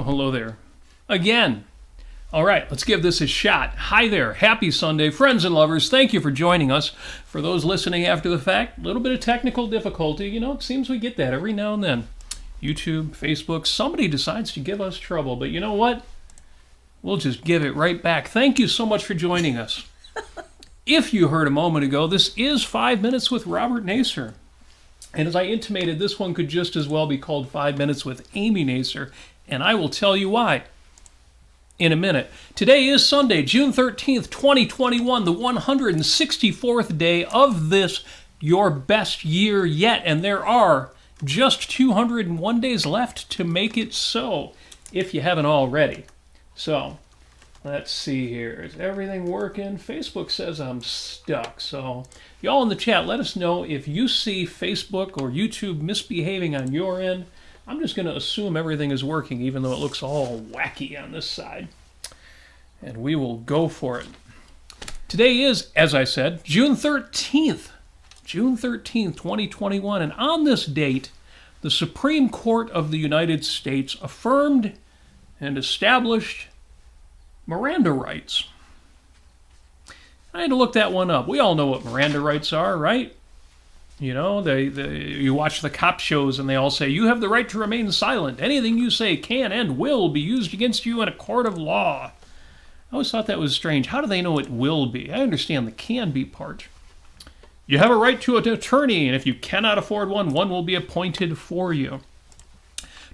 Well, hello there. Again. All right, let's give this a shot. Hi there. Happy Sunday. Friends and lovers, thank you for joining us. For those listening after the fact, a little bit of technical difficulty. You know, it seems we get that every now and then. YouTube, Facebook, somebody decides to give us trouble. But you know what? We'll just give it right back. Thank you so much for joining us. If you heard a moment ago, this is 5 Minutes with Robert Nasir. And as I intimated, this one could just as well be called 5 Minutes with Amy Nasir. And I will tell you why in a minute. Today is Sunday, June 13th, 2021, the 164th day of this, your best year yet. And there are just 201 days left to make it so, if you haven't already. So, let's see here. Is everything working? Facebook says I'm stuck. So, y'all in the chat, let us know if you see Facebook or YouTube misbehaving on your end. I'm just going to assume everything is working, even though it looks all wacky on this side. And we will go for it. Today is, as I said, June 13th. June 13th, 2021. And on this date, the Supreme Court of the United States affirmed and established Miranda Rights. I had to look that one up. We all know what Miranda Rights are, right? You know, you watch the cop shows and they all say, you have the right to remain silent. Anything you say can and will be used against you in a court of law. I always thought that was strange. How do they know it will be? I understand the can be part. You have a right to an attorney, and if you cannot afford one, one will be appointed for you.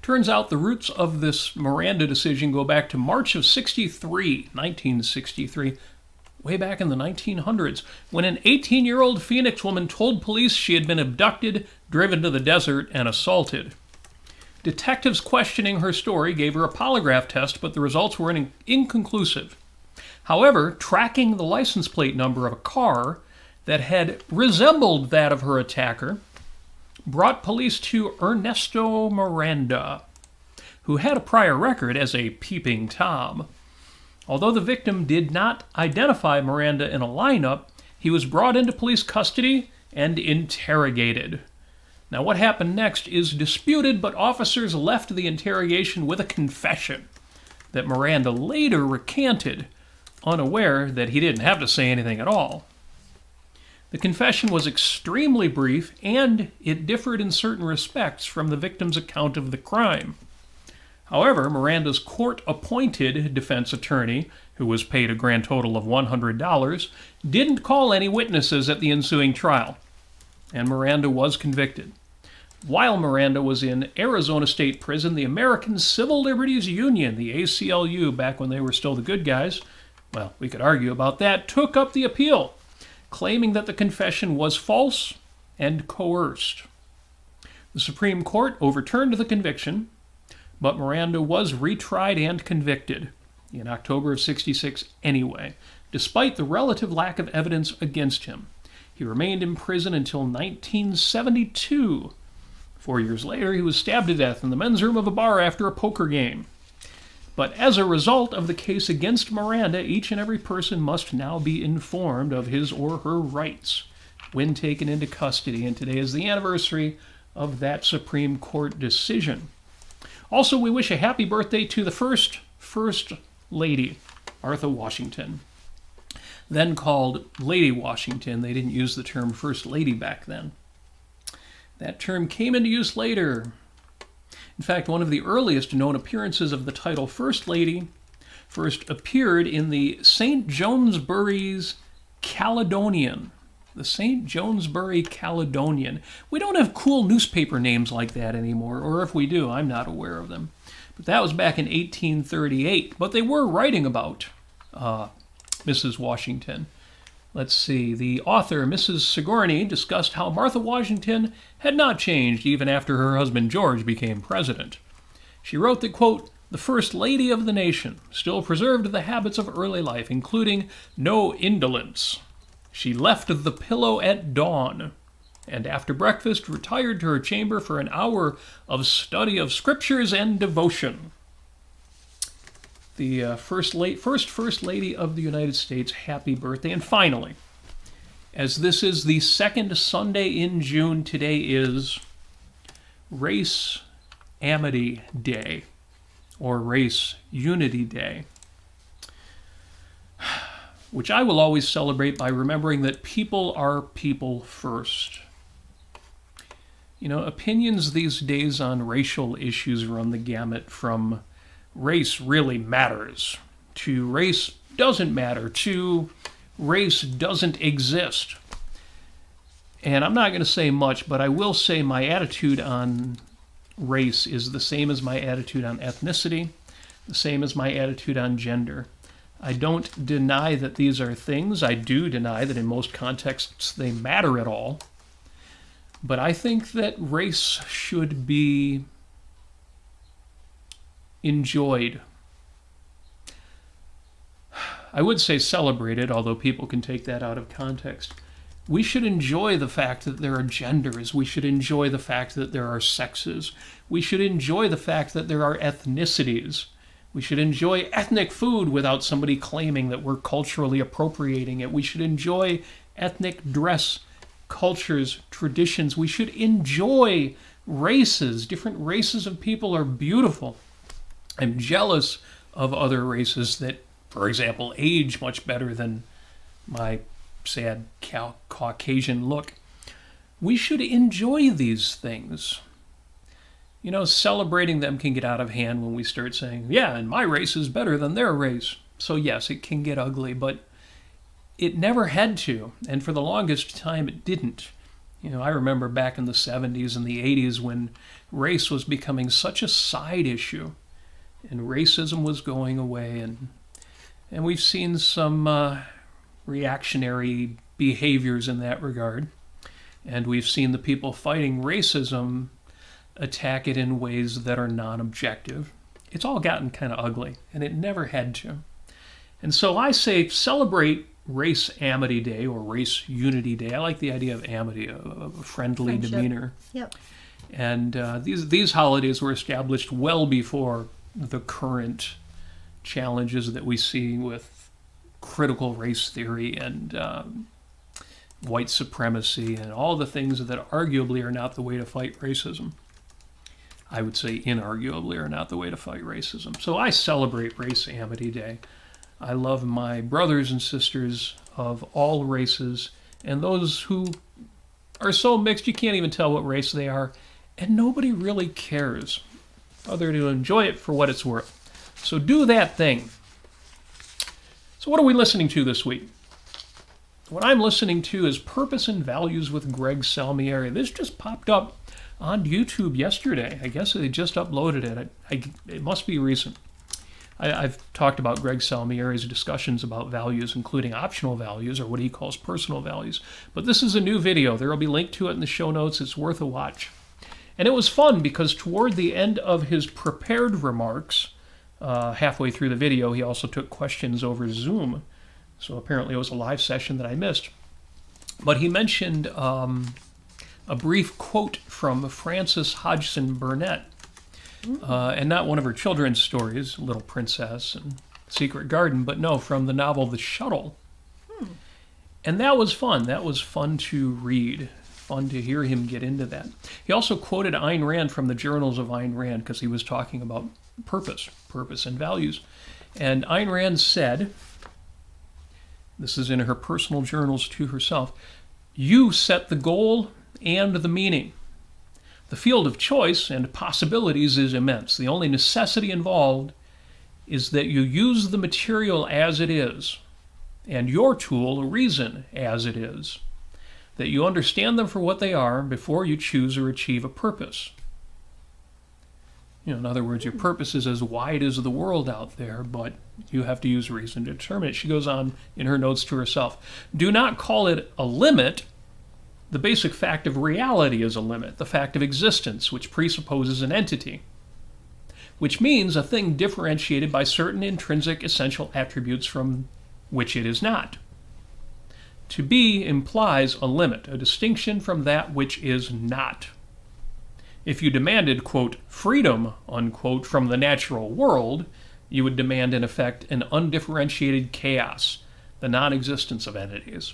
Turns out the roots of this Miranda decision go back to March of 1963, way back in the 1900s, when an 18-year-old Phoenix woman told police she had been abducted, driven to the desert, and assaulted. Detectives questioning her story gave her a polygraph test, but the results were inconclusive. However, tracking the license plate number of a car that had resembled that of her attacker brought police to Ernesto Miranda, who had a prior record as a peeping Tom. Although the victim did not identify Miranda in a lineup, he was brought into police custody and interrogated. Now, what happened next is disputed, but officers left the interrogation with a confession that Miranda later recanted, unaware that he didn't have to say anything at all. The confession was extremely brief, and it differed in certain respects from the victim's account of the crime. However, Miranda's court-appointed defense attorney, who was paid a grand total of $100, didn't call any witnesses at the ensuing trial, and Miranda was convicted. While Miranda was in Arizona State Prison, the American Civil Liberties Union, the ACLU, back when they were still the good guys, well, we could argue about that, took up the appeal, claiming that the confession was false and coerced. The Supreme Court overturned the conviction, but Miranda was retried and convicted in October of '66 anyway, despite the relative lack of evidence against him. He remained in prison until 1972. 4 years later, he was stabbed to death in the men's room of a bar after a poker game. But as a result of the case against Miranda, each and every person must now be informed of his or her rights when taken into custody, and today is the anniversary of that Supreme Court decision. Also, we wish a happy birthday to the First Lady, Martha Washington. Then called Lady Washington. They didn't use the term First Lady back then. That term came into use later. In fact, one of the earliest known appearances of the title First Lady first appeared in the St. Jonesbury's Caledonian. The St. Jonesbury Caledonian. We don't have cool newspaper names like that anymore, or if we do, I'm not aware of them. But that was back in 1838. But they were writing about Mrs. Washington. Let's see, the author, Mrs. Sigourney, discussed how Martha Washington had not changed even after her husband George became president. She wrote that, quote, the First Lady of the nation still preserved the habits of early life, including no indolence. She left the pillow at dawn, and after breakfast retired to her chamber for an hour of study of scriptures and devotion. The first Lady of the United States, happy birthday. And finally, as this is the second Sunday in June, today is Race Amity Day, or Race Unity Day, which I will always celebrate by remembering that people are people first. Opinions these days on racial issues run the gamut from race really matters to race doesn't matter to race doesn't exist. And I'm not going to say much, but I will say my attitude on race is the same as my attitude on ethnicity, the same as my attitude on gender. I don't deny that these are things. I do deny that in most contexts they matter at all. But I think that race should be enjoyed. I would say celebrated, although people can take that out of context. We should enjoy the fact that there are genders. We should enjoy the fact that there are sexes. We should enjoy the fact that there are ethnicities. We should enjoy ethnic food without somebody claiming that we're culturally appropriating it. We should enjoy ethnic dress, cultures, traditions. We should enjoy races. Different races of people are beautiful. I'm jealous of other races that, for example, age much better than my sad Caucasian look. We should enjoy these things. Celebrating them can get out of hand when we start saying, yeah, and my race is better than their race. So yes, it can get ugly, but it never had to. And for the longest time, it didn't. I remember back in the 70s and the 80s when race was becoming such a side issue and racism was going away. And we've seen some reactionary behaviors in that regard. And we've seen the people fighting racism attack it in ways that are non-objective. It's all gotten kind of ugly, and it never had to. And so I say celebrate Race Amity Day or Race Unity Day. I like the idea of amity, a friendly Friendship. demeanor. Yep. And these holidays were established well before the current challenges that we see with critical race theory and white supremacy and all the things that arguably are not the way to fight racism. I would say inarguably are not the way to fight racism. So I celebrate Race Amity Day. I love my brothers and sisters of all races and those who are so mixed you can't even tell what race they are, and nobody really cares other to enjoy it for what it's worth. So do that thing. So what are we listening to this week? What I'm listening to is Purpose and Values with Greg Salmieri. This just popped up on YouTube yesterday. I guess they just uploaded it. It must be recent. I've talked about Greg Salmieri's discussions about values, including optional values, or what he calls personal values. But this is a new video. There will be a link to it in the show notes. It's worth a watch. And it was fun because toward the end of his prepared remarks, halfway through the video, he also took questions over Zoom. So apparently it was a live session that I missed. But he mentioned a brief quote from Frances Hodgson Burnett, and not one of her children's stories, Little Princess and Secret Garden, but no, from the novel The Shuttle. And that was fun. That was fun to read, fun to hear him get into that. He also quoted Ayn Rand from the Journals of Ayn Rand because he was talking about purpose and values. And Ayn Rand said, this is in her personal journals to herself, "You set the goal and the meaning. The field of choice and possibilities is immense. The only necessity involved is that you use the material as it is, and your tool, reason, as it is. That you understand them for what they are before you choose or achieve a purpose." In other words, your purpose is as wide as the world out there, but you have to use reason to determine it. She goes on in her notes to herself, "Do not call it a limit. The basic fact of reality is a limit, the fact of existence, which presupposes an entity, which means a thing differentiated by certain intrinsic essential attributes from which it is not. To be implies a limit, a distinction from that which is not. If you demanded, quote, freedom, unquote, from the natural world, you would demand, in effect, an undifferentiated chaos, the non-existence of entities.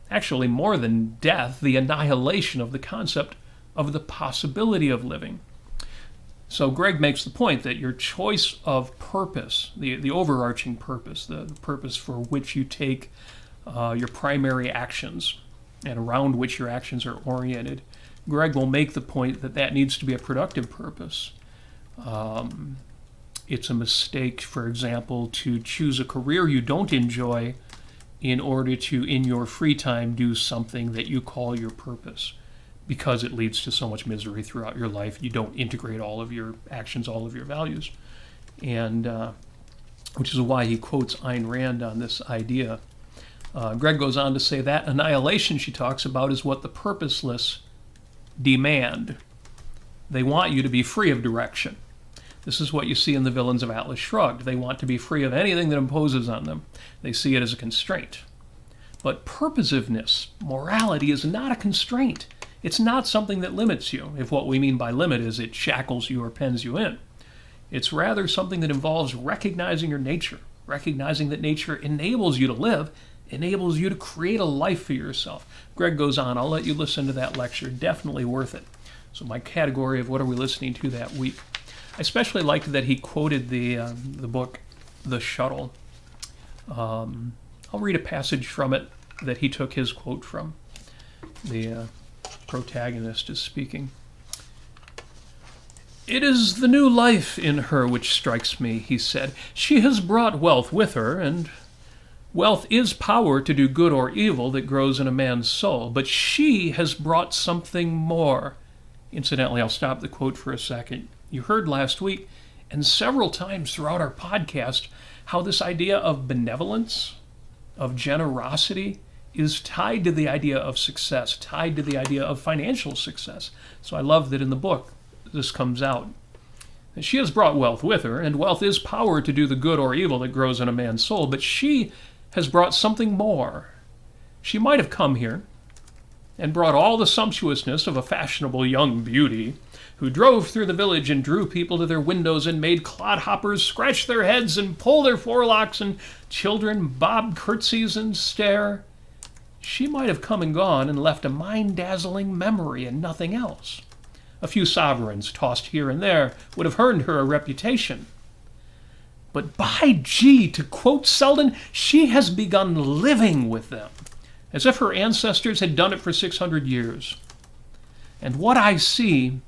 Actually, more than death, the annihilation of the concept of the possibility of living." So Greg makes the point that your choice of purpose, the overarching purpose, the purpose for which you take your primary actions and around which your actions are oriented, Greg will make the point that that needs to be a productive purpose. It's a mistake, for example, to choose a career you don't enjoy in order to, in your free time, do something that you call your purpose, because it leads to so much misery throughout your life. You don't integrate all of your actions, all of your values. And which is why he quotes Ayn Rand on this idea. Greg goes on to say that annihilation she talks about is what the purposeless demand. They want you to be free of direction. This is what you see in the villains of Atlas Shrugged. They want to be free of anything that imposes on them. They see it as a constraint. But purposiveness, morality, is not a constraint. It's not something that limits you, if what we mean by limit is it shackles you or pens you in. It's rather something that involves recognizing your nature, recognizing that nature enables you to live, enables you to create a life for yourself. Greg goes on. I'll let you listen to that lecture. Definitely worth it. So my category of what are we listening to that week. I especially liked that he quoted the book, The Shuttle. I'll read a passage from it that he took his quote from. The protagonist is speaking. "It is the new life in her which strikes me," he said. "She has brought wealth with her, and wealth is power to do good or evil that grows in a man's soul. But she has brought something more." Incidentally, I'll stop the quote for a second. You heard last week, and several times throughout our podcast, how this idea of benevolence, of generosity, is tied to the idea of success, tied to the idea of financial success. So I love that in the book this comes out. And she has brought wealth with her, and wealth is power to do the good or evil that grows in a man's soul, but she has brought something more. She might have come here and brought all the sumptuousness of a fashionable young beauty who drove through the village and drew people to their windows and made clodhoppers scratch their heads and pull their forelocks and children bob curtsies and stare. She might have come and gone and left a mind-dazzling memory and nothing else. A few sovereigns tossed here and there would have earned her a reputation. But by gee, to quote Selden, she has begun living with them, as if her ancestors had done it for 600 years. And what I see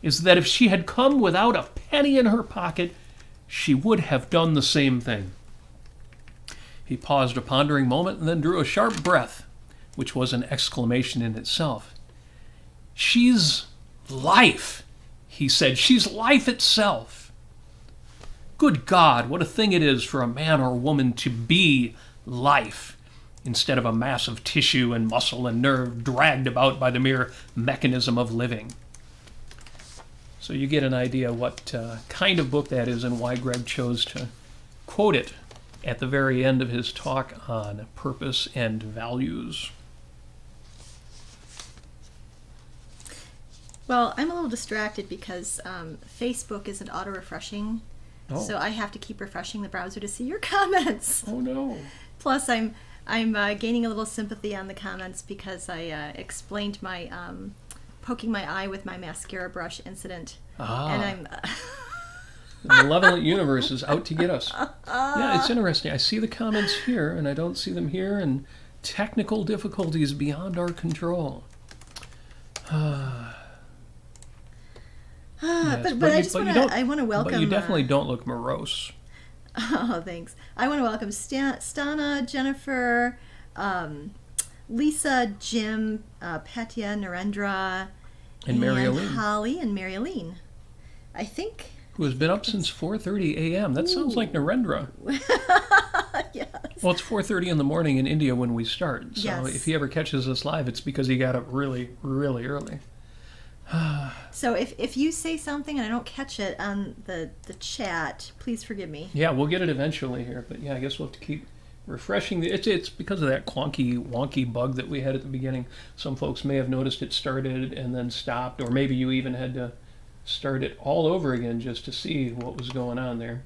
is that if she had come without a penny in her pocket, she would have done the same thing. He paused a pondering moment and then drew a sharp breath, which was an exclamation in itself. "She's life," he said. "She's life itself." Good God, what a thing it is for a man or woman to be life, instead of a mass of tissue and muscle and nerve dragged about by the mere mechanism of living. So you get an idea what kind of book that is and why Greg chose to quote it at the very end of his talk on purpose and values. Well, I'm a little distracted because Facebook isn't auto-refreshing, so I have to keep refreshing the browser to see your comments. Oh no! Plus, I'm gaining a little sympathy on the comments because I explained my poking my eye with my mascara brush incident, and I'm. The malevolent universe is out to get us. Yeah, it's interesting. I see the comments here, and I don't see them here, and technical difficulties beyond our control. Yes, but I want to welcome. But you definitely don't look morose. Oh, thanks. I want to welcome Stana, Jennifer, Lisa, Jim, Petya, Narendra, and Mary Aline. Holly and Mary Aline. I think. Who has been up since 4:30 a.m. That sounds like Narendra. Yes. Well, it's 4:30 in the morning in India when we start. So yes. If he ever catches us live, it's because he got up really, really early. So if you say something and I don't catch it on the chat, please forgive me. Yeah, we'll get it eventually here. But yeah, I guess we'll have to keep refreshing. It's because of that clunky, wonky bug that we had at the beginning. Some folks may have noticed it started and then stopped, or maybe you even had to start it all over again just to see what was going on there.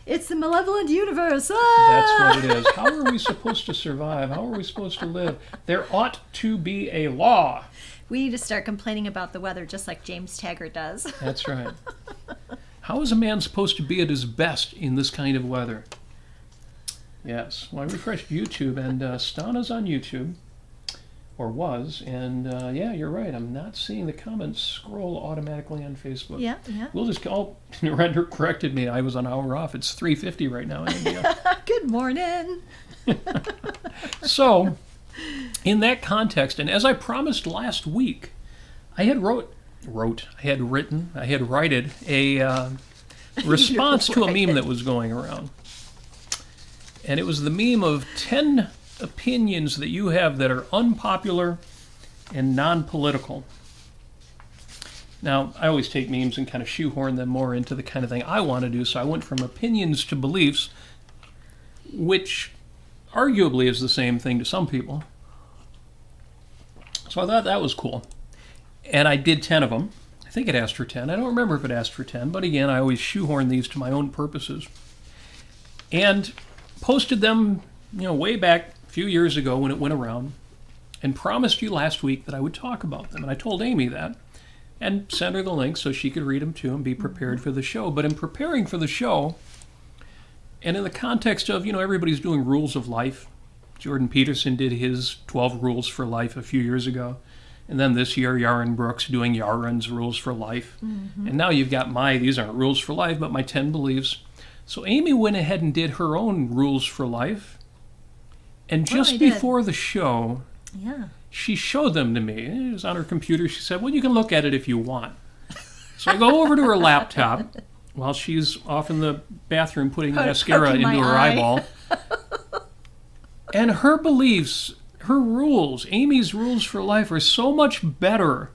It's the malevolent universe. That's what it is. How are we supposed to survive? How are we supposed to live? There ought to be a law. We need to start complaining about the weather just like James Taggart does. That's right. How is a man supposed to be at his best in this kind of weather? Yes. Well, I refreshed YouTube, and Stana's on YouTube, or was, and yeah, you're right. I'm not seeing the comments scroll automatically on Facebook. Yeah, yeah. We'll just call. Miranda corrected me. I was an hour off. It's 3:50 right now in India. Good morning. So, in that context, and as I promised last week, I had righted a response to a meme that was going around. And it was the meme of 10 opinions that you have that are unpopular and non-political. Now, I always take memes and kind of shoehorn them more into the kind of thing I want to do, so I went from opinions to beliefs, which arguably is the same thing to some people. So I thought that was cool. And I did 10 of them. I think it asked for 10. I don't remember if it asked for 10, but again, I always shoehorn these to my own purposes. And posted them, way back a few years ago when it went around, and promised you last week that I would talk about them. And I told Amy that, and sent her the link so she could read them too and be prepared for the show. But in preparing for the show, and in the context of, everybody's doing rules of life, Jordan Peterson did his 12 rules for life a few years ago. And then this year, Yaron Brooks doing Yaron's rules for life. Mm-hmm. And now you've got these aren't rules for life, but my 10 beliefs. So Amy went ahead and did her own rules for life. And just before the show, she showed them to me. It was on her computer. She said, well, you can look at it if you want. So I go over to her laptop while she's off in the bathroom putting mascara into her eyeball. And her beliefs, her rules, Amy's rules for life are so much better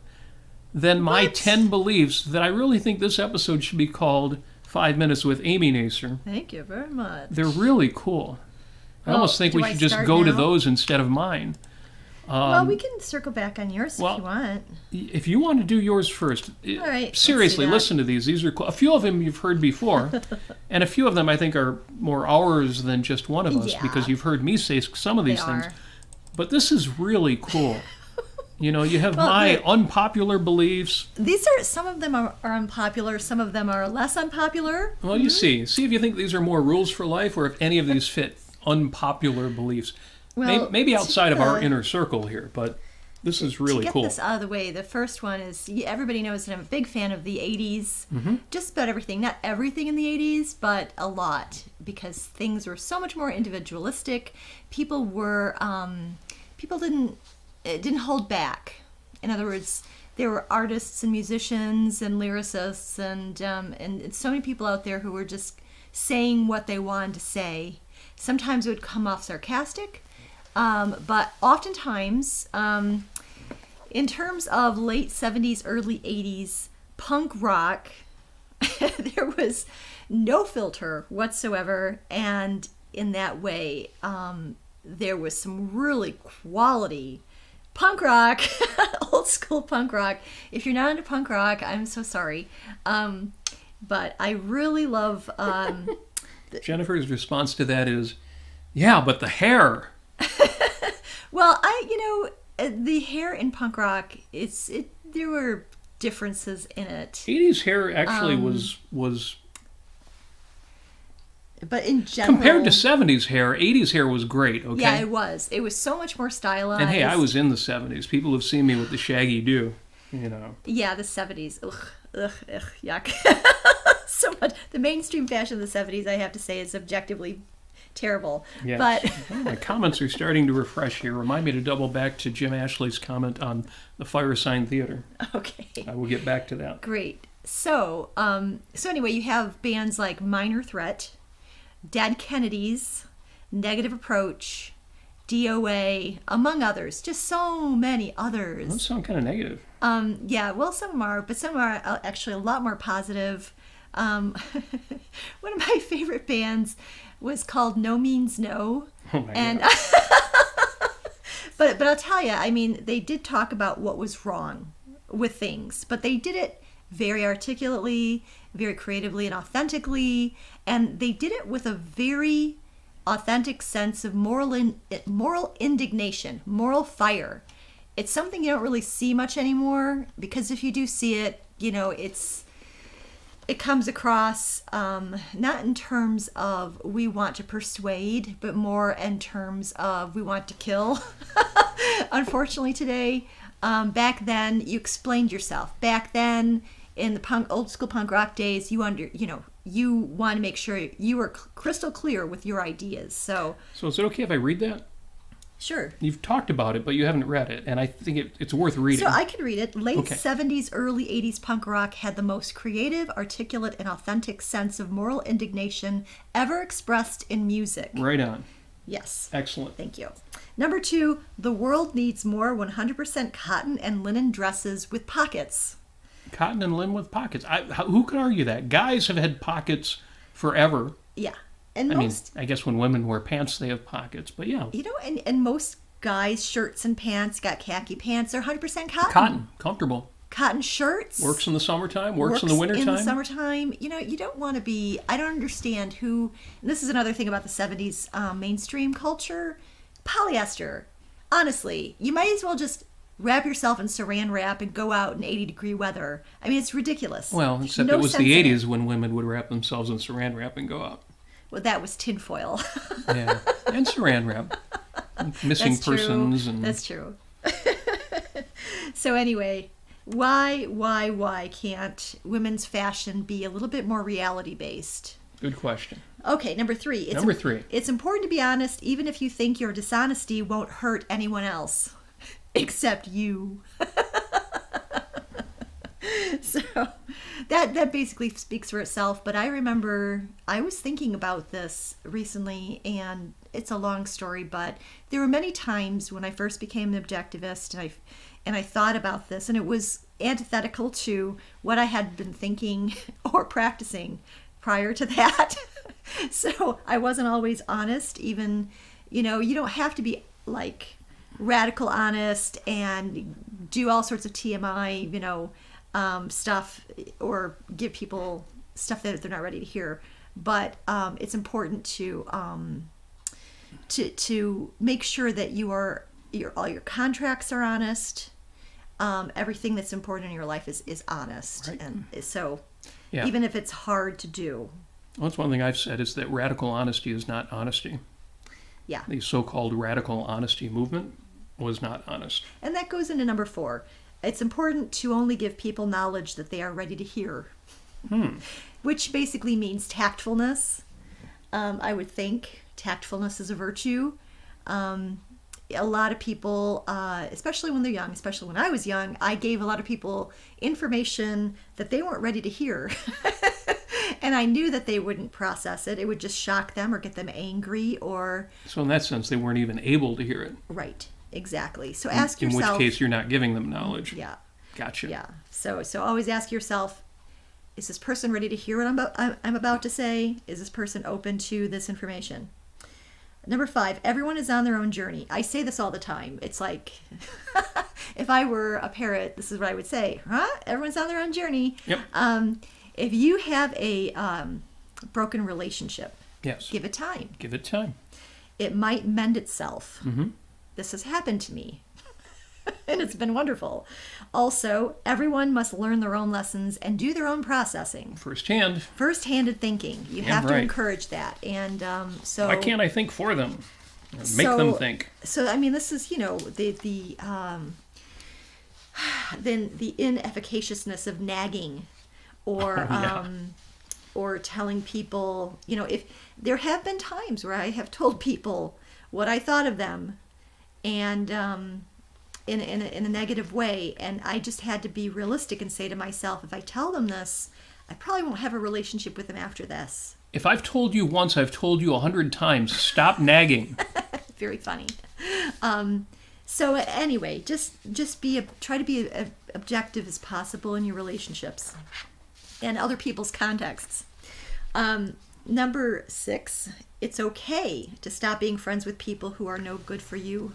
than my 10 beliefs that I really think this episode should be called 5 Minutes with Amy Nasir. Thank you very much. They're really cool. I almost think we should just go to those instead of mine. Well, we can circle back on yours if you want. If you want to do yours first, all right, seriously, listen to these. These are cool. A few of them you've heard before, and a few of them I think are more ours than just one of us because you've heard me say some of these things. But this is really cool. You have my unpopular beliefs. These are, some of them are unpopular, some of them are less unpopular. Well, you see. See if you think these are more rules for life or if any of these fit unpopular beliefs. Well, maybe outside of our inner circle here, but this is really cool. To get this out of the way, the first one is, everybody knows that I'm a big fan of the 80s. Mm-hmm. Just about everything. Not everything in the 80s, but a lot. Because things were so much more individualistic. People were, didn't hold back. In other words, there were artists and musicians and lyricists and so many people out there who were just saying what they wanted to say. Sometimes it would come off sarcastic, but oftentimes, in terms of late 70s, early 80s, punk rock, there was no filter whatsoever, and in that way, there was some really quality punk rock, old school punk rock. If you're not into punk rock, I'm so sorry. But I really love... Jennifer's response to that is, yeah, but the hair. Well, the hair in punk rock, there were differences in it. 80s hair actually was... But in general... Compared to 70s hair, 80s hair was great, okay? Yeah, it was. It was so much more stylized. And hey, I was in the 70s. People have seen me with the shaggy do, Yeah, the 70s. Ugh, yuck. So much. The mainstream fashion of the 70s, I have to say, is objectively terrible. Yes. But well, my comments are starting to refresh here. Remind me to double back to Jim Ashley's comment on the Firesign Theater. Okay. I will get back to that. Great. So anyway, you have bands like Minor Threat, Dead Kennedys, Negative Approach, DOA, among others. Just so many others. Those sound kind of negative. Yeah, well, some are, but some are actually a lot more positive. One of my favorite bands was called No Means No. Oh my God. But I'll tell you, they did talk about what was wrong with things, but they did it very articulately, very creatively and authentically, and they did it with a very authentic sense of moral indignation, moral fire. It's something you don't really see much anymore, because if you do see it, it comes across not in terms of we want to persuade, but more in terms of we want to kill. Unfortunately today, back then you explained yourself. Back then in the old school punk rock days, you want to make sure you were crystal clear with your ideas. So is it okay if I read that? Sure. You've talked about it, but you haven't read it, and I think it's worth reading. So I can read it. Late Okay. 70s, early 80s punk rock had the most creative, articulate, and authentic sense of moral indignation ever expressed in music. Right on. Yes. Excellent. Thank you. Number 2, the world needs more 100% cotton and linen dresses with pockets. Cotton and linen with pockets. Who can argue that? Guys have had pockets forever. Yeah. And I mean, I guess when women wear pants, they have pockets, but yeah. And most guys' shirts and pants, got khaki pants, they're 100% cotton. Cotton, comfortable. Cotton shirts. Works in the summertime, works in the wintertime. In the summertime. You don't want to be, I don't understand who, and this is another thing about the 70s mainstream culture, polyester. Honestly, you might as well just wrap yourself in saran wrap and go out in 80-degree weather. I mean, it's ridiculous. Well, except it was the 80s when women would wrap themselves in saran wrap and go out. Well, that was tinfoil. Yeah, and saran wrap. Missing persons. And That's true. So anyway, why can't women's fashion be a little bit more reality-based? Good question. Okay, number 3. It's important to be honest, even if you think your dishonesty won't hurt anyone else, except you. So that basically speaks for itself. But I remember I was thinking about this recently, and it's a long story, but there were many times when I first became an objectivist, and I thought about this, and it was antithetical to what I had been thinking or practicing prior to that. So I wasn't always honest. Even, you don't have to be like radical honest and do all sorts of TMI, stuff, or give people stuff that they're not ready to hear. But it's important to make sure that all your contracts are honest. Everything that's important in your life is honest, right. And so Yeah. even if it's hard to do. Well, that's one thing I've said is that radical honesty is not honesty. Yeah. The so-called radical honesty movement was not honest. And that goes into number 4. It's important to only give people knowledge that they are ready to hear, which basically means tactfulness. I would think tactfulness is a virtue. A lot of people, especially when they're young, especially when I was young, I gave a lot of people information that they weren't ready to hear. And I knew that they wouldn't process it. It would just shock them or get them angry or... So in that sense, they weren't even able to hear it. Right, exactly. So ask yourself... In which case, you're not giving them knowledge. Yeah. Gotcha. Yeah. So always ask yourself, is this person ready to hear what I'm about to say? Is this person open to this information? Number 5, everyone is on their own journey. I say this all the time. It's like, if I were a parrot, this is what I would say. Everyone's on their own journey. Yep. If you have a broken relationship, Yes. give it time. Give it time. It might mend itself. Mm-hmm. This has happened to me. And it's been wonderful. Also, everyone must learn their own lessons and do their own processing. First-handed thinking. You have to encourage that. And so... Why can't I think for them? Make them think. So, I mean, this is, the inefficaciousness of nagging or telling people, if there have been times where I have told people what I thought of them and in a negative way, and I just had to be realistic and say to myself, if I tell them this, I probably won't have a relationship with them after this. If I've told you once, I've told you 100 times. Stop nagging. Very funny. So anyway, just try to be as objective as possible in your relationships and other people's contexts. Number 6, it's okay to stop being friends with people who are no good for you,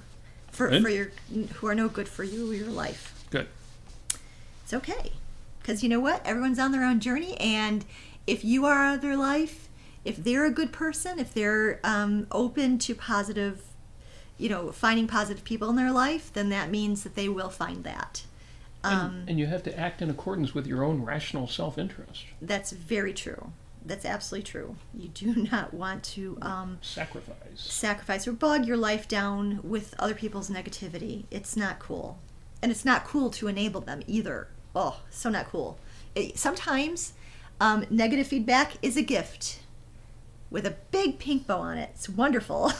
who are no good for you or your life. Good. It's okay, because you know what? Everyone's on their own journey, and if you are out of their life, if they're a good person, if they're open to positive, finding positive people in their life, then that means that they will find that. And you have to act in accordance with your own rational self-interest. That's very true. That's absolutely true. You do not want to sacrifice or bog your life down with other people's negativity. It's not cool. And it's not cool to enable them either. Oh, so not cool. Sometimes negative feedback is a gift with a big pink bow on it. It's wonderful.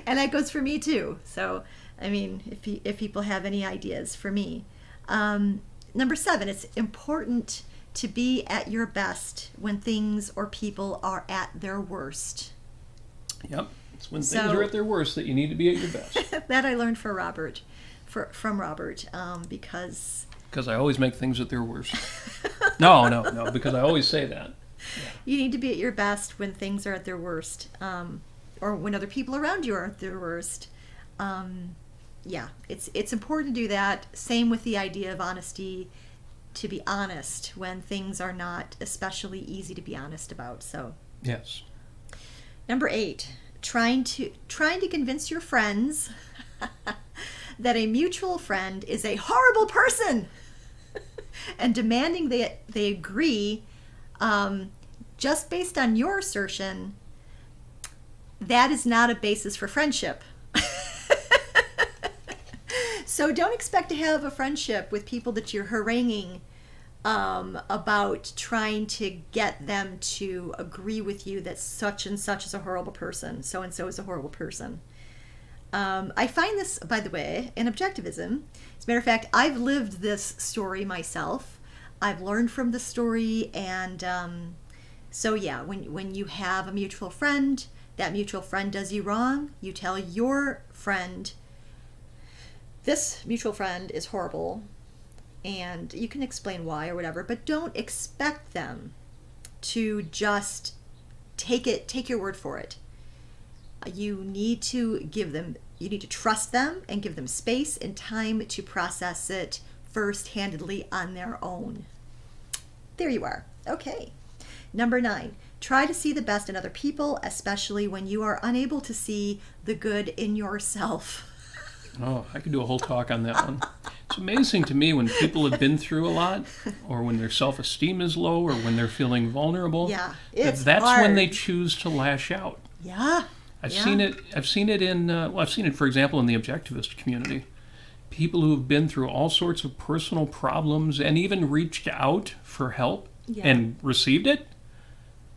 And that goes for me too. So, I mean, if people have any ideas for me. Number 7, it's important to be at your best when things or people are at their worst. Yep. It's when things are at their worst that you need to be at your best. That I learned from Robert, because I always make things at their worst. No, because I always say that. Yeah. You need to be at your best when things are at their worst, or when other people around you are at their worst. Yeah, it's important to do that. Same with the idea of honesty. To be honest when things are not especially easy to be honest about. So yes. Number 8, trying to convince your friends that a mutual friend is a horrible person and demanding they agree just based on your assertion, that is not a basis for friendship. So don't expect to have a friendship with people that you're haranguing about trying to get them to agree with you that such and such is a horrible person, so and so is a horrible person. I find this, by the way, in objectivism. As a matter of fact, I've lived this story myself. I've learned from the story, and so yeah, when you have a mutual friend, that mutual friend does you wrong, you tell your friend, this mutual friend is horrible, and you can explain why or whatever, but don't expect them to just take your word for it. You need to trust them and give them space and time to process it first-handedly on their own. There you are. Okay. Number 9, try to see the best in other people, especially when you are unable to see the good in yourself. Oh, I could do a whole talk on that one. It's amazing to me when people have been through a lot, or when their self-esteem is low, or when they're feeling vulnerable. Yeah, that's hard. When they choose to lash out. Yeah. I've seen it, for example, in the objectivist community. People who have been through all sorts of personal problems and even reached out for help and received it.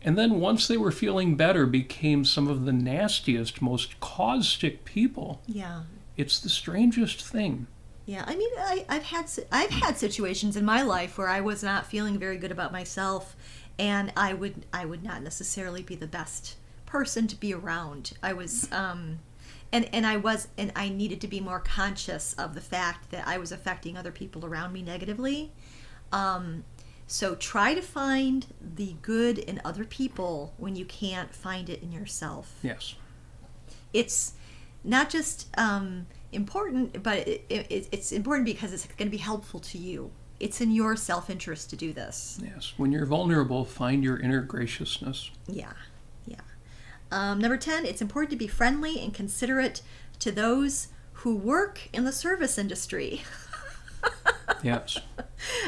And then once they were feeling better, became some of the nastiest, most caustic people. Yeah. It's the strangest thing. Yeah, I mean, I've had situations in my life where I was not feeling very good about myself, and I would not necessarily be the best person to be around. I was, and I needed to be more conscious of the fact that I was affecting other people around me negatively. So try to find the good in other people when you can't find it in yourself. Yes. It's not just important, but it's important because it's going to be helpful to you. It's in your self-interest to do this. Yes. When you're vulnerable, find your inner graciousness. Yeah. Number 10, it's important to be friendly and considerate to those who work in the service industry. Yes.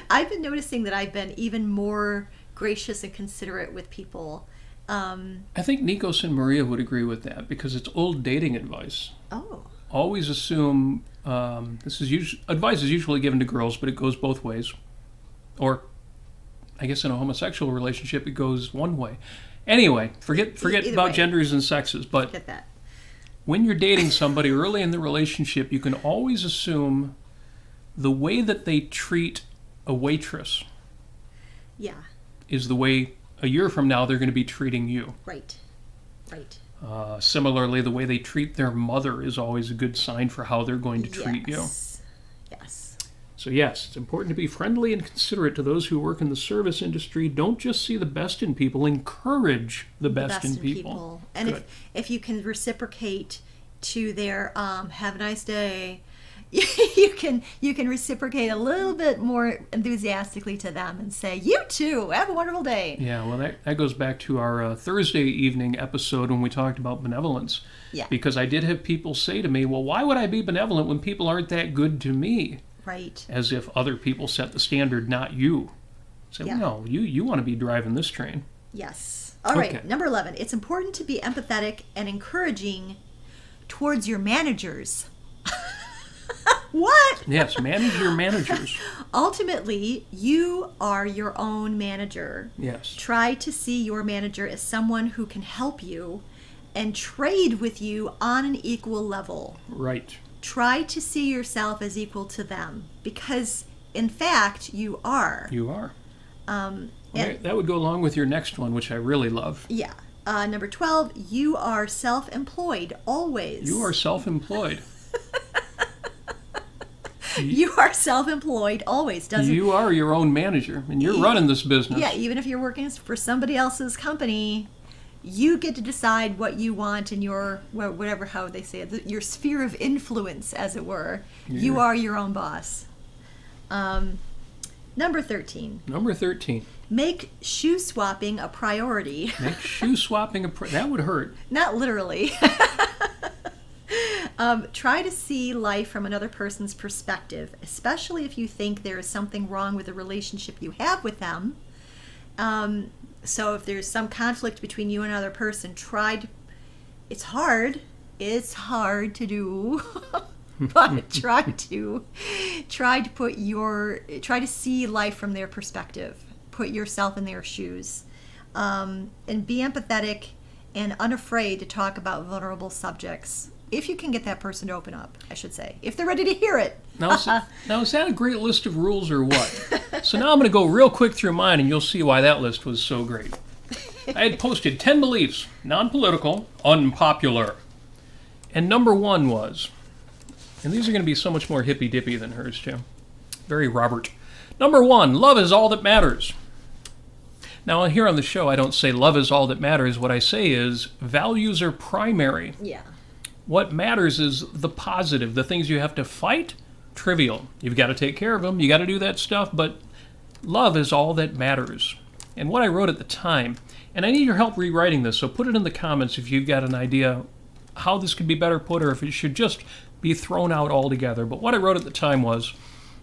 I've been noticing that I've been even more gracious and considerate with people. I think Nikos and Maria would agree with that, because it's old dating advice. Oh. Always assume, advice is usually given to girls, but it goes both ways. Or, I guess in a homosexual relationship, it goes one way. Anyway, forget about genders and sexes, but forget that. When you're dating somebody early in the relationship, you can always assume the way that they treat a waitress is the way a year from now they're going to be treating you. Right. Similarly, the way they treat their mother is always a good sign for how they're going to treat you. Yes. So yes, it's important to be friendly and considerate to those who work in the service industry. Don't just see the best in people, encourage the best in people. And if you can reciprocate to their have a nice day, you can reciprocate a little bit more enthusiastically to them and say, you too, have a wonderful day. Yeah, well, that goes back to our Thursday evening episode when we talked about benevolence. Yeah. Because I did have people say to me, well, why would I be benevolent when people aren't that good to me? Right. As if other people set the standard, not you. Say, Yeah. no, you want to be driving this train. Yes. All right. Okay. Number 11. It's important to be empathetic and encouraging towards your managers. What? Yes, manage your managers. Ultimately, you are your own manager. Yes. Try to see your manager as someone who can help you and trade with you on an equal level. Right. Try to see yourself as equal to them because, in fact, you are. You are. And That would go along with your next one, which I really love. yeah. Number 12, you are self-employed always. You are self-employed. You are self-employed always. You are your own manager, and you're running this business. Yeah, even if you're working for somebody else's company, you get to decide what you want in your, whatever, how they say it, your sphere of influence, as it were. Yeah. You are your own boss. Number 13. Number 13. Make shoe swapping a priority. Make shoe swapping that would hurt. Not literally. Try to see life from another person's perspective, especially if you think there is something wrong with the relationship you have with them. So if there's some conflict between you and another person, it's hard to do, but try to see life from their perspective. Put yourself in their shoes, and be empathetic and unafraid to talk about vulnerable subjects. If you can get that person to open up, I should say, if they're ready to hear it. Now, is that a great list of rules or what? So now I'm going to go real quick through mine, and you'll see why that list was so great. I had posted 10 beliefs, non-political, unpopular. And number 1 was, and these are going to be so much more hippy-dippy than hers, too. Very Robert. Number 1, love is all that matters. Now, here on the show, I don't say love is all that matters. What I say is values are primary. Yeah. What matters is the positive. The things you have to fight, trivial. You've got to take care of them. You got to do that stuff. But love is all that matters. And what I wrote at the time, and I need your help rewriting this, so put it in the comments if you've got an idea how this could be better put or if it should just be thrown out altogether. But what I wrote at the time was,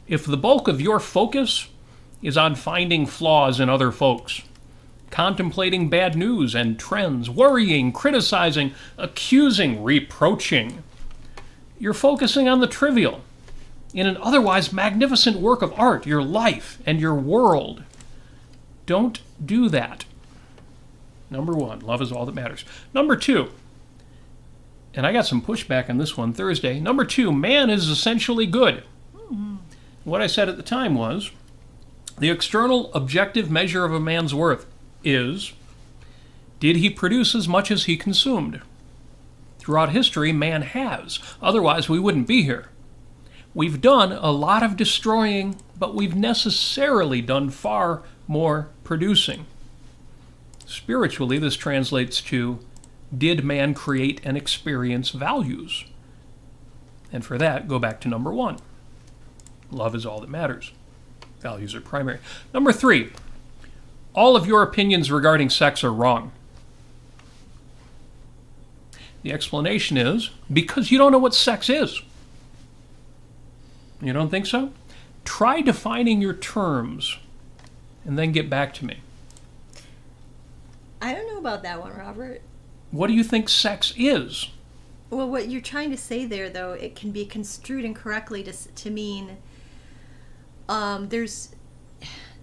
if the bulk of your focus is on finding flaws in other folks, contemplating bad news and trends, worrying, criticizing, accusing, reproaching, you're focusing on the trivial in an otherwise magnificent work of art, your life and your world. Don't do that. Number 1, love is all that matters. Number 2, and I got some pushback on this one Thursday. Number 2, man is essentially good. What I said at the time was, the external objective measure of a man's worth is, did he produce as much as he consumed? Throughout history, man has. Otherwise, we wouldn't be here. We've done a lot of destroying, but we've necessarily done far more producing. Spiritually, this translates to, did man create and experience values? And for that, go back to number 1. Love is all that matters. Values are primary. Number 3, all of your opinions regarding sex are wrong. The explanation is because you don't know what sex is. You don't think so? Try defining your terms and then get back to me. I don't know about that one, Robert. What do you think sex is? Well, what you're trying to say there, though, it can be construed incorrectly to mean there's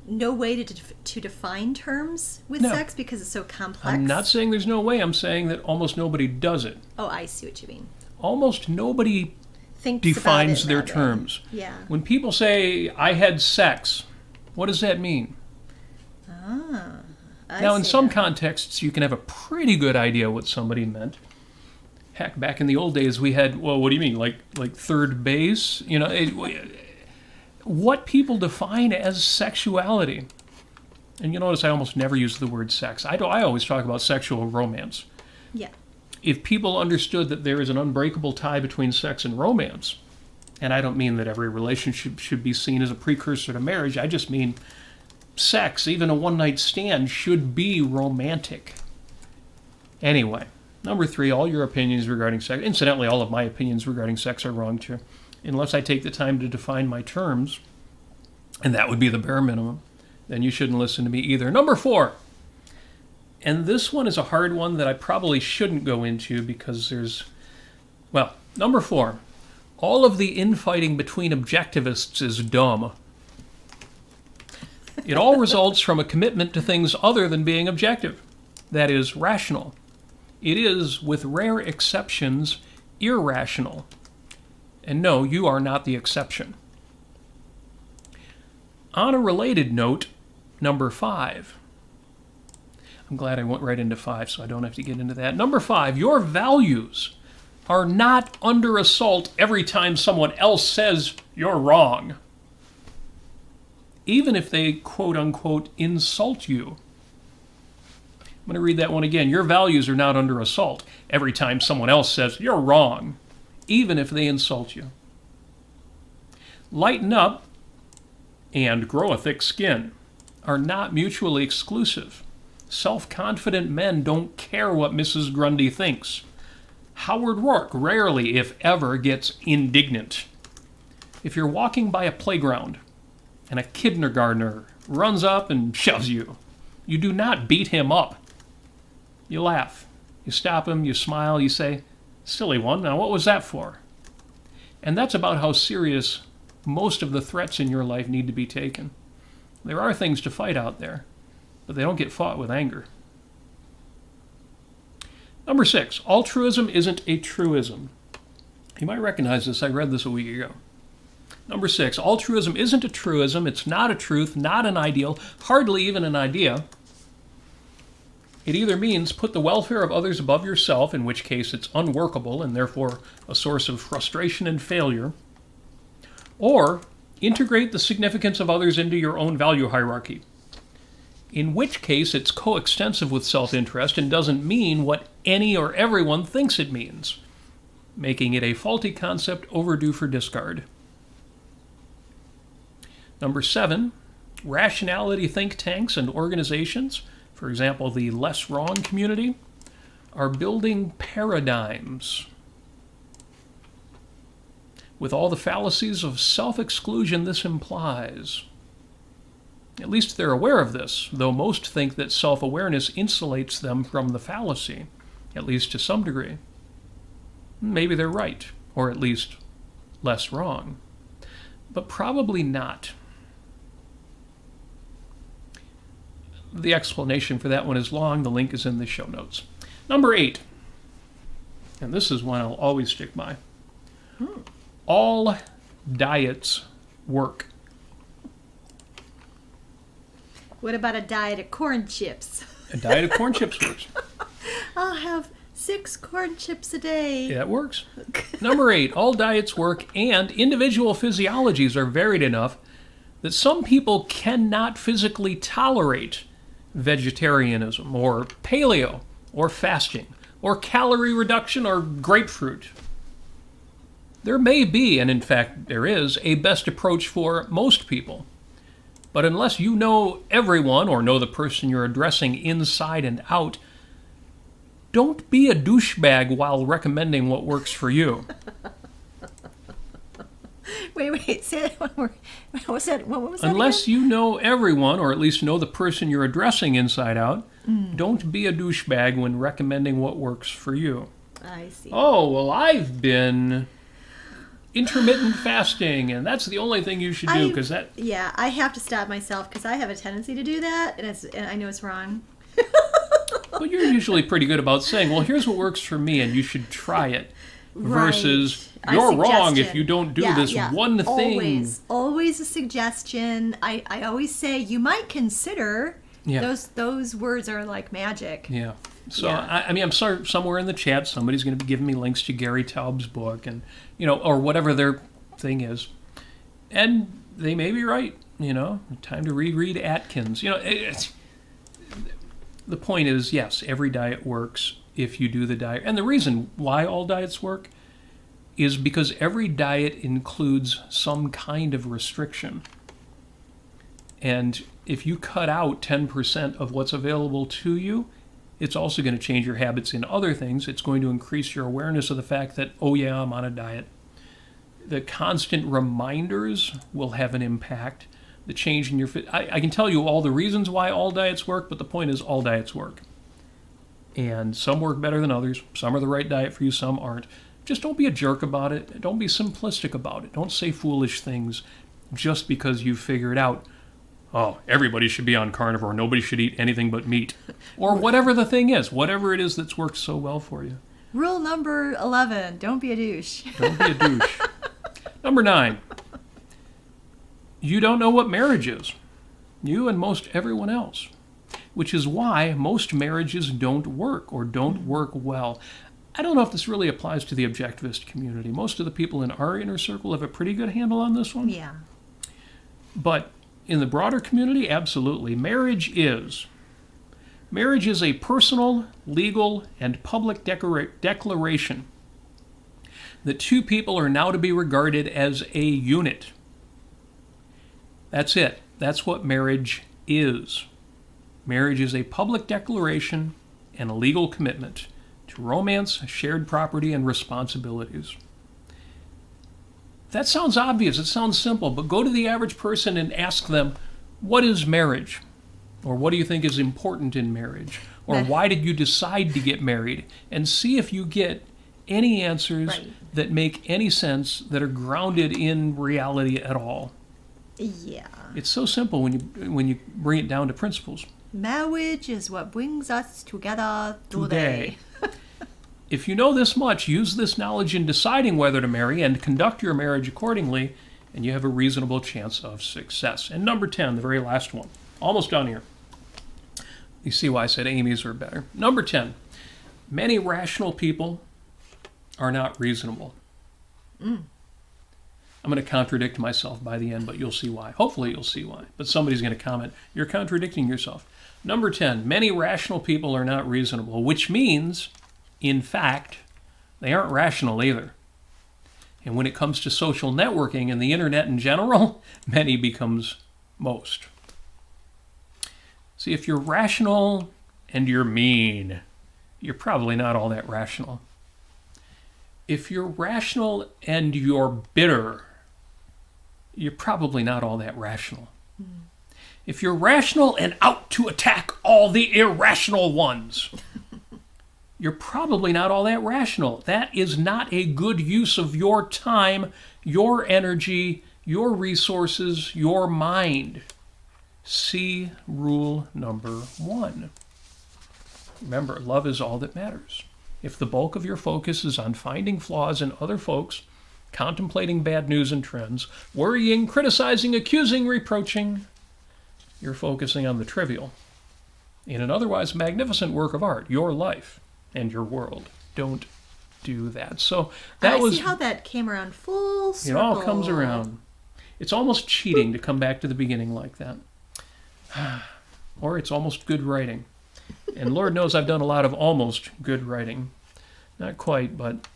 no way to define terms with sex because it's so complex. I'm not saying there's no way. I'm saying that almost nobody does it. Oh, I see what you mean. Almost nobody Thinks defines about it their that way. terms. Yeah. When people say, I had sex, what does that mean? Now, in some contexts, you can have a pretty good idea what somebody meant. Heck, back in the old days, we had, well, what do you mean, like third base? You know, what people define as sexuality. And you notice I almost never use the word sex. I always talk about sexual romance. Yeah. If people understood that there is an unbreakable tie between sex and romance, and I don't mean that every relationship should be seen as a precursor to marriage, I just mean sex, even a one-night stand, should be romantic. Anyway, number 3, all your opinions regarding sex. Incidentally, all of my opinions regarding sex are wrong, too. unless I take the time to define my terms, and that would be the bare minimum, then you shouldn't listen to me either. Number 4, and this one is a hard one that I probably shouldn't go into because number 4, all of the infighting between objectivists is dumb. It all results from a commitment to things other than being objective, that is, rational. It is, with rare exceptions, irrational. And no, you are not the exception. On a related note, number 5. I'm glad I went right into 5 so I don't have to get into that. Number 5, your values are not under assault every time someone else says you're wrong. Even if they, quote-unquote, insult you. I'm going to read that one again. Your values are not under assault every time someone else says you're wrong, even if they insult you. Lighten up and grow a thick skin are not mutually exclusive. Self-confident men don't care what Mrs. Grundy thinks. Howard Rourke rarely, if ever, gets indignant. If you're walking by a playground and a kindergartner runs up and shoves you, you do not beat him up. You laugh. You stop him, you smile, you say, "Silly one, now what was that for?" And that's about how serious most of the threats in your life need to be taken. There are things to fight out there, but they don't get fought with anger. Number 6, altruism isn't a truism. You might recognize this. I read this a week ago. Number 6, altruism isn't a truism. It's not a truth, not an ideal, hardly even an idea. It either means put the welfare of others above yourself, in which case it's unworkable and therefore a source of frustration and failure, or integrate the significance of others into your own value hierarchy, in which case it's coextensive with self-interest and doesn't mean what any or everyone thinks it means, making it a faulty concept overdue for discard. Number 7, rationality think tanks and organizations, for example, the Less Wrong community, are building paradigms with all the fallacies of self-exclusion this implies. At least they're aware of this, though most think that self-awareness insulates them from the fallacy, at least to some degree. Maybe they're right, or at least less wrong, but probably not. The explanation for that one is long. The link is in the show notes. Number 8, and this is one I'll always stick by. All diets work. What about a diet of corn chips? A diet of corn chips works. I'll have 6 corn chips a day. Yeah, it works. Number 8, all diets work, and individual physiologies are varied enough that some people cannot physically tolerate vegetarianism or paleo or fasting or calorie reduction or grapefruit. There may be, and in fact there is, a best approach for most people. But unless you know everyone or know the person you're addressing inside and out, don't be a douchebag while recommending what works for you. Wait, say that one more. What was that Unless again? you know everyone, or at least know the person you're addressing inside out, don't be a douchebag when recommending what works for you. I see. Oh, well, I've been intermittent fasting, and that's the only thing you should do, because that... Yeah, I have to stop myself, because I have a tendency to do that, and I know it's wrong. But you're usually pretty good about saying, well, here's what works for me, and you should try it. Versus, right. you're wrong if you don't do this one thing. Always a suggestion. I always say, you might consider. Yeah. Those words are like magic. Yeah. So, yeah. I mean, I'm sorry, somewhere in the chat, somebody's going to be giving me links to Gary Taub's book, and, or whatever their thing is. And they may be right, time to reread Atkins. The point is, yes, every diet works if you do the diet. And the reason why all diets work is because every diet includes some kind of restriction. And if you cut out 10% of what's available to you, it's also going to change your habits in other things. It's going to increase your awareness of the fact that, oh yeah, I'm on a diet. The constant reminders will have an impact. The change in your fit. I can tell you all the reasons why all diets work, but the point is all diets work. And some work better than others. Some are the right diet for you, some aren't. Just don't be a jerk about it. Don't be simplistic about it. Don't say foolish things just because you figure it out. Oh, everybody should be on carnivore. Nobody should eat anything but meat. Or whatever the thing is. Whatever it is that's worked so well for you. Rule number 11, don't be a douche. Don't be a douche. Number 9. You don't know what marriage is. You and most everyone else. Which is why most marriages don't work or don't work well. I don't know if this really applies to the objectivist community. Most of the people in our inner circle have a pretty good handle on this one. Yeah. But in the broader community, absolutely. Marriage is a personal, legal, and public declaration that two people are now to be regarded as a unit. That's it. That's what marriage is. Marriage is a public declaration and a legal commitment to romance, shared property, and responsibilities. That sounds obvious. It sounds simple, but go to the average person and ask them, what is marriage? Or what do you think is important in marriage? Or why did you decide to get married? And see if you get any answers that make any sense, that are grounded in reality at all. Yeah. It's so simple when you bring it down to principles. Marriage is what brings us together today. If you know this much, use this knowledge in deciding whether to marry and conduct your marriage accordingly, and you have a reasonable chance of success. And number 10, the very last one. Almost done here. You see why I said Amy's are better. Number 10, many rational people are not reasonable. I'm going to contradict myself by the end, but you'll see why. Hopefully you'll see why. But somebody's going to comment, you're contradicting yourself. Number 10, many rational people are not reasonable, which means, in fact, they aren't rational either. And when it comes to social networking and the internet in general, many becomes most. See, if you're rational and you're mean, you're probably not all that rational. If you're rational and you're bitter, you're probably not all that rational. If you're rational and out to attack all the irrational ones, you're probably not all that rational. That is not a good use of your time, your energy, your resources, your mind. See rule number 1. Remember, love is all that matters. If the bulk of your focus is on finding flaws in other folks, contemplating bad news and trends, worrying, criticizing, accusing, reproaching, you're focusing on the trivial in an otherwise magnificent work of art, your life and your world. Don't do that. So that was... see how that came around full circle. It all comes around. It's almost cheating to come back to the beginning like that. Or it's almost good writing. And Lord knows I've done a lot of almost good writing. Not quite, but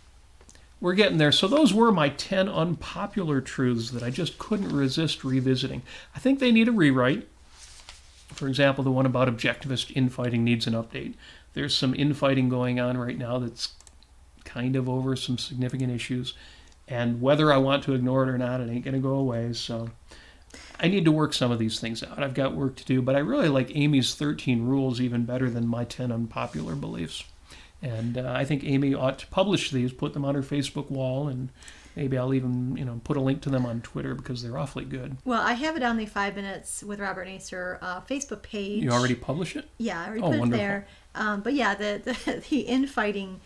we're getting there. So those were my 10 unpopular truths that I just couldn't resist revisiting. I think they need a rewrite. For example, the one about objectivist infighting needs an update. There's some infighting going on right now that's kind of over some significant issues. And whether I want to ignore it or not, it ain't going to go away. So I need to work some of these things out. I've got work to do, but I really like Amy's 13 rules even better than my 10 unpopular beliefs. And I think Amy ought to publish these, put them on her Facebook wall, and maybe I'll even, put a link to them on Twitter because they're awfully good. Well, I have it on the 5 Minutes with Robert Nasir Facebook page. You already published it? Yeah, I already put wonderful. it there. But yeah, the infighting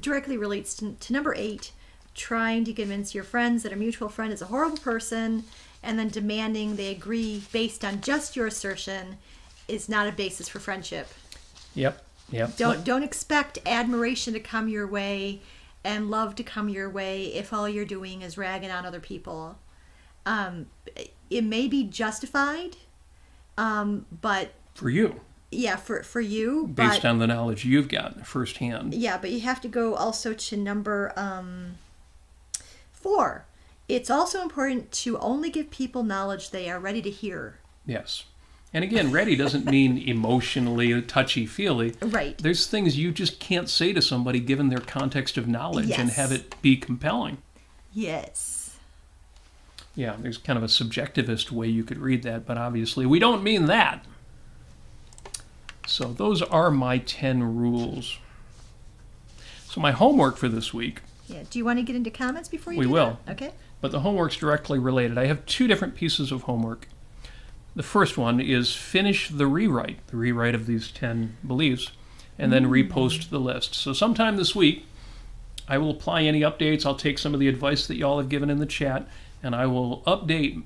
directly relates to number 8, trying to convince your friends that a mutual friend is a horrible person, and then demanding they agree based on just your assertion is not a basis for friendship. Yep. Don't expect admiration to come your way and love to come your way if all you're doing is ragging on other people. It may be justified, but for you. Yeah, for you. Based on the knowledge you've got firsthand. Yeah, but you have to go also to number 4. It's also important to only give people knowledge they are ready to hear. Yes. And again, ready doesn't mean emotionally touchy-feely. Right. There's things you just can't say to somebody given their context of knowledge and have it be compelling. Yes. Yeah, there's kind of a subjectivist way you could read that, but obviously we don't mean that. So those are my 10 rules. So my homework for this week. Yeah. Do you want to get into comments before you We do will. that? Okay. But the homework's directly related. I have 2 different pieces of homework. The first one is finish the rewrite of these 10 beliefs, and then repost the list. So sometime this week, I will apply any updates. I'll take some of the advice that y'all have given in the chat, and I will update,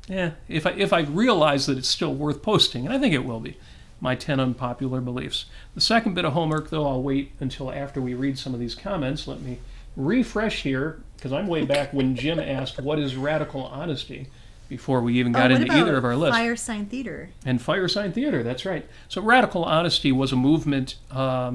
if I realize that it's still worth posting, and I think it will be, my 10 unpopular beliefs. The second bit of homework, though, I'll wait until after we read some of these comments. Let me refresh here, because I'm way back when Jim asked, what is radical honesty, before we even got into either of our lists. Fire Sign Theater. And Fire Sign Theater, that's right. So radical honesty was a movement, I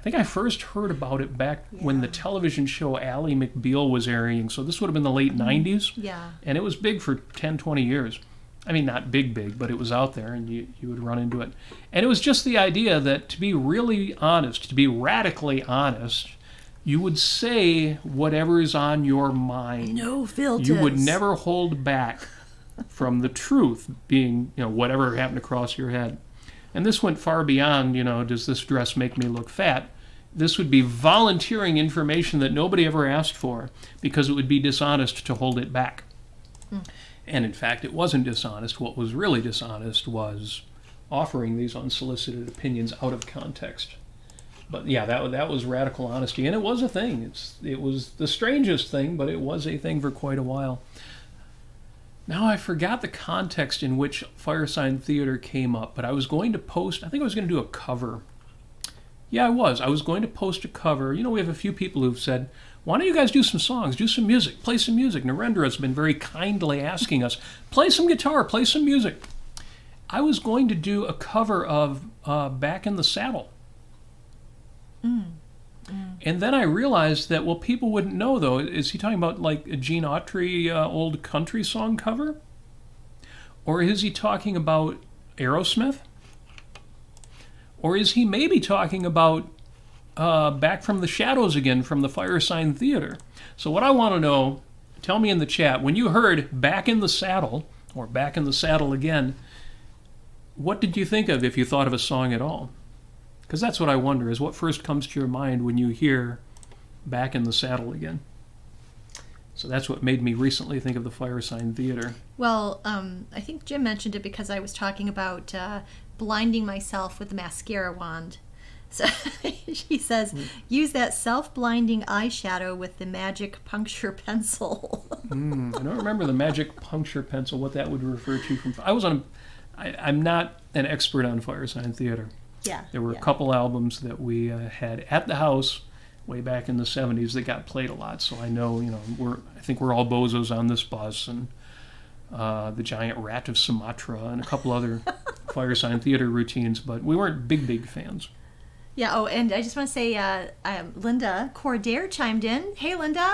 think I first heard about it back when the television show Ally McBeal was airing. So this would have been the late 90s. Yeah. And it was big for 10, 20 years. I mean, not big, but it was out there, and you would run into it. And it was just the idea that to be really honest, to be radically honest, you would say whatever is on your mind. No filters. You would never hold back from the truth being, whatever happened across your head. And this went far beyond, does this dress make me look fat? This would be volunteering information that nobody ever asked for, because it would be dishonest to hold it back. And in fact, it wasn't dishonest. What was really dishonest was offering these unsolicited opinions out of context. But yeah, that was radical honesty, and it was a thing. It was the strangest thing, but it was a thing for quite a while. Now I forgot the context in which Fire Sign Theater came up, but I was going to post, I think I was going to do a cover. Yeah, I was going to post a cover. We have a few people who've said, why don't you guys do some songs, do some music, play some music. Narendra has been very kindly asking us, play some guitar, play some music. I was going to do a cover of Back in the Saddle. And then I realized that, people wouldn't know, though. Is he talking about like a Gene Autry old country song cover? Or is he talking about Aerosmith? Or is he maybe talking about Back from the Shadows again from the Fire Sign Theater? So what I want to know, tell me in the chat, when you heard Back in the Saddle, or Back in the Saddle Again, what did you think of, if you thought of a song at all? Because that's what I wonder, is what first comes to your mind when you hear Back in the Saddle Again? So that's what made me recently think of the Fire Sign Theater. Well, I think Jim mentioned it because I was talking about blinding myself with the mascara wand. So she says, use that self-blinding eyeshadow with the magic puncture pencil. I don't remember the magic puncture pencil, what that would refer to. I'm not an expert on Fire Sign Theater. Yeah. There were a couple albums that we had at the house way back in the 70s that got played a lot. So I know, I think we're all bozos on this bus, and the Giant Rat of Sumatra, and a couple other Fire Sign Theater routines, but we weren't big fans. Yeah. Oh, and I just want to say, Linda Cordair chimed in. Hey, Linda.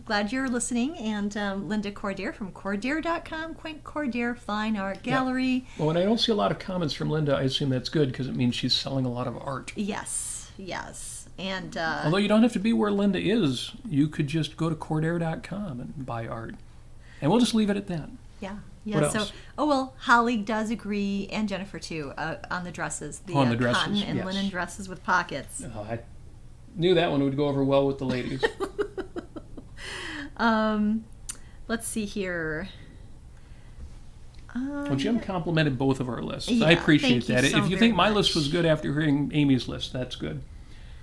Glad you're listening. And Linda Cordair from Cordair.com, Quaint Cordair Fine Art Gallery. Yeah. Well, when I don't see a lot of comments from Linda, I assume that's good, because it means she's selling a lot of art. Yes. And although you don't have to be where Linda is, you could just go to Cordair.com and buy art. And we'll just leave it at that. Yeah. What else? So, Holly does agree, and Jennifer too, on the dresses. On the dresses, cotton and yes. linen dresses with pockets. I knew that one would go over well with the ladies. Let's see here. Well, Jim complimented both of our lists. Yeah, I appreciate that. so If you think my very list much. was good after hearing Amy's list, that's good.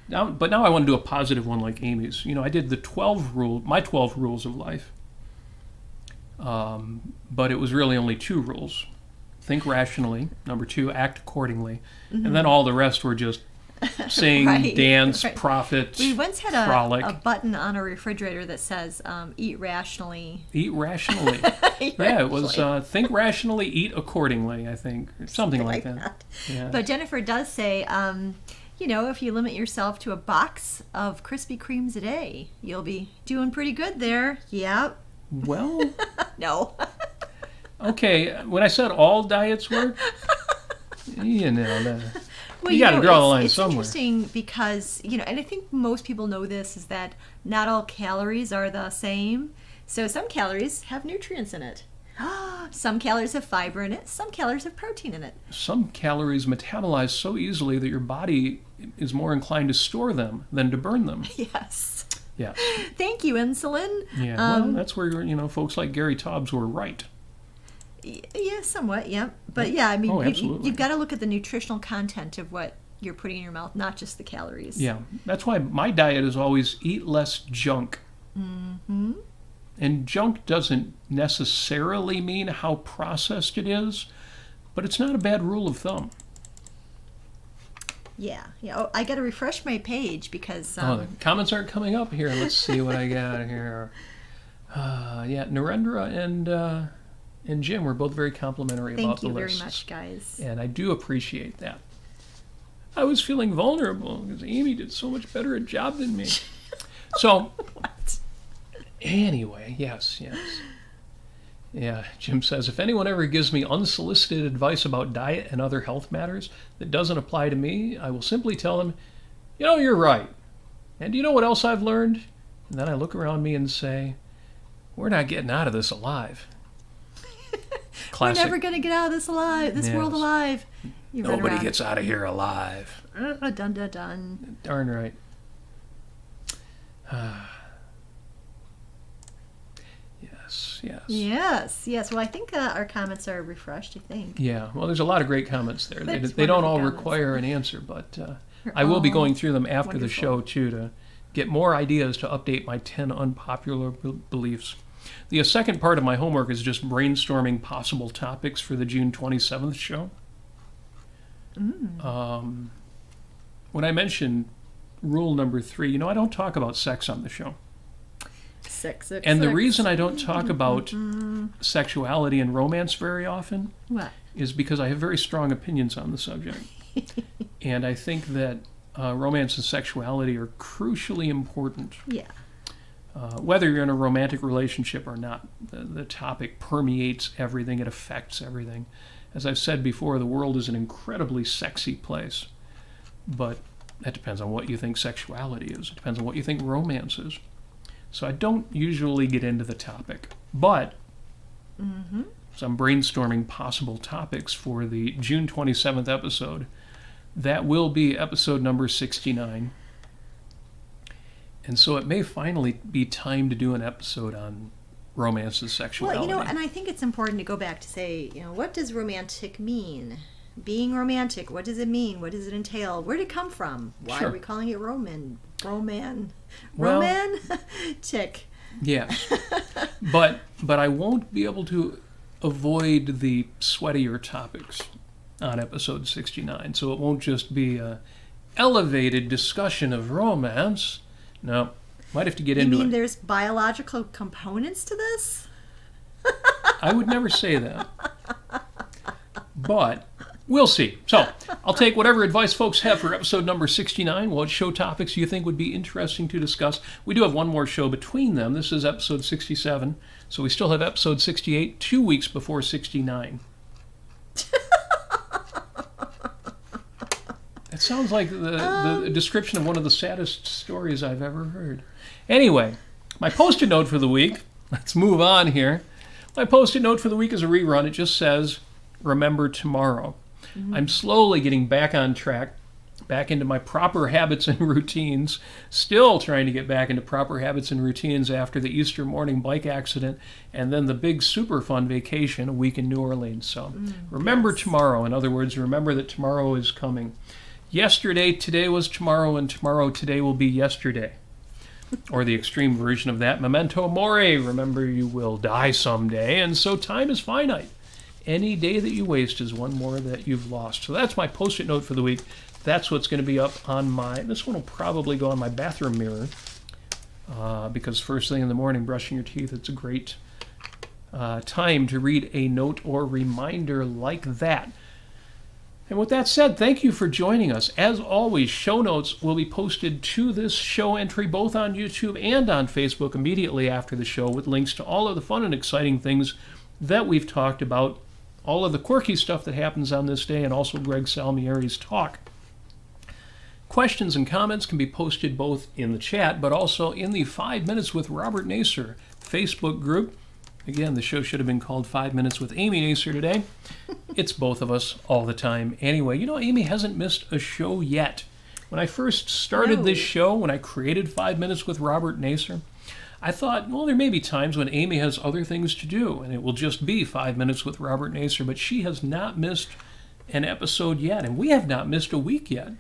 But now I want to do a positive one like Amy's. I did my 12 rules of life. But it was really only 2 rules. Think rationally. Number 2, act accordingly. And then all the rest were just sing, dance, profit, We once had frolic. a button on a refrigerator that says, eat rationally. Eat rationally. Yeah, it was think rationally, eat accordingly, I think. Something like that. Yeah. But Jennifer does say, if you limit yourself to a box of Krispy Kremes a day, you'll be doing pretty good there. Yep. Well, No. okay, when I said all diets work, Well, you got to draw the line it's somewhere. It's interesting because, and I think most people know this, is that not all calories are the same. So some calories have nutrients in it. Some calories have fiber in it. Some calories have protein in it. Some calories metabolize so easily that your body is more inclined to store them than to burn them. Yes. Yeah. Thank you, insulin. Yeah. Well, that's where, folks like Gary Taubes were right. Yeah, somewhat, yeah. But yeah, I mean, you've got to look at the nutritional content of what you're putting in your mouth, not just the calories. Yeah. That's why my diet is always eat less junk. Mm-hmm. And junk doesn't necessarily mean how processed it is, but it's not a bad rule of thumb. Yeah. Oh, I got to refresh my page because... the comments aren't coming up here. Let's see what I got here. Yeah, Narendra and Jim were both very complimentary about the lists. Thank you very much, guys. And I do appreciate that. I was feeling vulnerable because Amy did so much better a job than me. So, What? Anyway, yes. Yeah, Jim says, if anyone ever gives me unsolicited advice about diet and other health matters that doesn't apply to me, I will simply tell them, you're right. And do you know what else I've learned? And then I look around me and say, we're not getting out of this alive. Classic. We're never going to get out of this world alive. Nobody gets out of here alive. Dun, dun, dun. Darn right. Yes. Well, I think our comments are refreshed, I think. Yeah, well, there's a lot of great comments there. They don't all require an answer, but I will be going through them after the show, too, to get more ideas to update my 10 unpopular beliefs. The second part of my homework is just brainstorming possible topics for the June 27th show. When I mentioned rule number 3, I don't talk about sex on the show. And the reason I don't talk about sexuality and romance very often is because I have very strong opinions on the subject. And I think that romance and sexuality are crucially important. Yeah. Whether you're in a romantic relationship or not, the topic permeates everything. It affects everything. As I've said before, the world is an incredibly sexy place. But that depends on what you think sexuality is. It depends on what you think romance is. So I don't usually get into the topic, but so I'm brainstorming possible topics for the June 27th episode. That will be episode number 69. And so it may finally be time to do an episode on romance and sexuality. Well, and I think it's important to go back to say, what does romantic mean? Being romantic, what does it mean? What does it entail? Where did it come from? Why are we calling it romantic? Yes. But I won't be able to avoid the sweatier topics on episode 69. So it won't just be a elevated discussion of romance. No, might have to get into it. You mean there's biological components to this? I would never say that. But we'll see. So I'll take whatever advice folks have for episode number 69. What show topics you think would be interesting to discuss? We do have one more show between them. This is episode 67. So we still have episode 68, 2 weeks before 69. That sounds like the description of one of the saddest stories I've ever heard. Anyway, my Post-it note for the week. Let's move on here. My Post-it note for the week is a rerun. It just says, remember tomorrow. I'm slowly getting back on track, back into my proper habits and routines, still trying to get back into proper habits and routines after the Easter morning bike accident and then the big super fun vacation, a week in New Orleans. So remember tomorrow. In other words, remember that tomorrow is coming. Yesterday, today was tomorrow, and tomorrow, today will be yesterday. Or the extreme version of that, memento mori, remember you will die someday, and so time is finite. Any day that you waste is one more that you've lost. So that's my Post-it note for the week. That's what's going to be up on this one will probably go on my bathroom mirror, because first thing in the morning, brushing your teeth, it's a great time to read a note or reminder like that. And with that said, thank you for joining us. As always, show notes will be posted to this show entry both on YouTube and on Facebook immediately after the show with links to all of the fun and exciting things that we've talked about, all of the quirky stuff that happens on this day, and also Greg Salmieri's talk. Questions and comments can be posted both in the chat, but also in the 5 Minutes with Robert Nasir Facebook group. Again, the show should have been called 5 Minutes with Amy Nasir today. It's both of us all the time. Anyway, you know, Amy hasn't missed a show yet. When I first started this show, when I created 5 Minutes with Robert Nasir, I thought, well, there may be times when Amy has other things to do, and it will just be 5 Minutes with Robert Nasir, but she has not missed an episode yet, and we have not missed a week yet.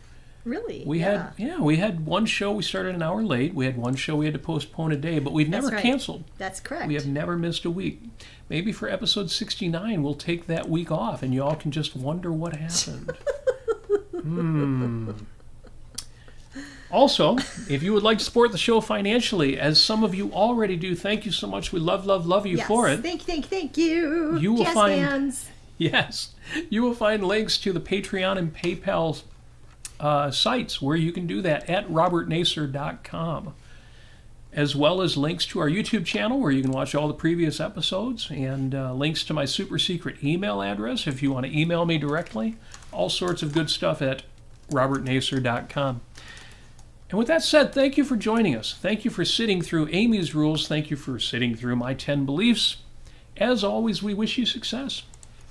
Really? We had one show we started an hour late. We had one show we had to postpone a day, but we've never canceled. That's correct. We have never missed a week. Maybe for episode 69, we'll take that week off, and y'all can just wonder what happened. Also, if you would like to support the show financially, as some of you already do, thank you so much. We love you for it. Thank you. You will find fans. Yes, you will find links to the Patreon and PayPal sites where you can do that at robertnasir.com, as well as links to our YouTube channel where you can watch all the previous episodes, and links to my super secret email address if you want to email me directly. All sorts of good stuff at robertnasir.com. And with that said, thank you for joining us. Thank you for sitting through Amy's rules. Thank you for sitting through my 10 beliefs. As always, we wish you success.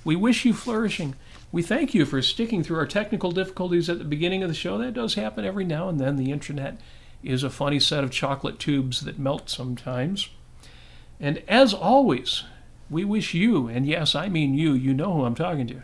We wish you flourishing. We thank you for sticking through our technical difficulties at the beginning of the show. That does happen every now and then. The internet is a funny set of chocolate tubes that melt sometimes. And as always, we wish you, and yes, I mean you know who I'm talking to,